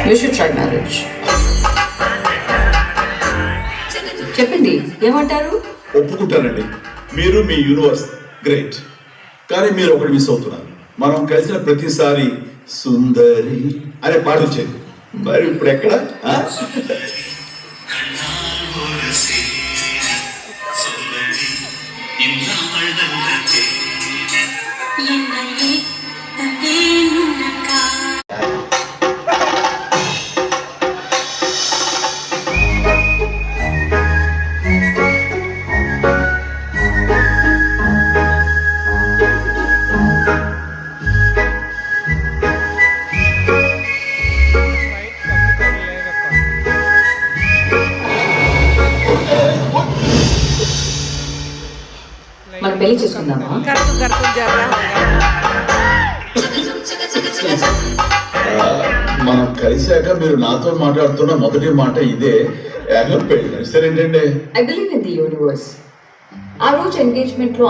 You should try marriage. చెప్పండి ఏమంటారు? ఒప్పుకుంటానండి. మీరు మీ యూనివర్స్ గ్రేట్, కానీ మీరు ఒకటి మిస్ అవుతున్నారు. మనం కలిసిన ప్రతిసారి సుందరి అనే పాట వచ్చేది. మరి ఇప్పుడు ఎక్కడ? మనం పెళ్లి చేసుకుందామా? మనం కలిశాక మీరు నాతో మాట్లాడుతున్న మొదటి మాట ఇదే, పెళ్లి సరేంటండి. I believe in the universe. ఆ రోజు ఎంగేజ్మెంట్ లో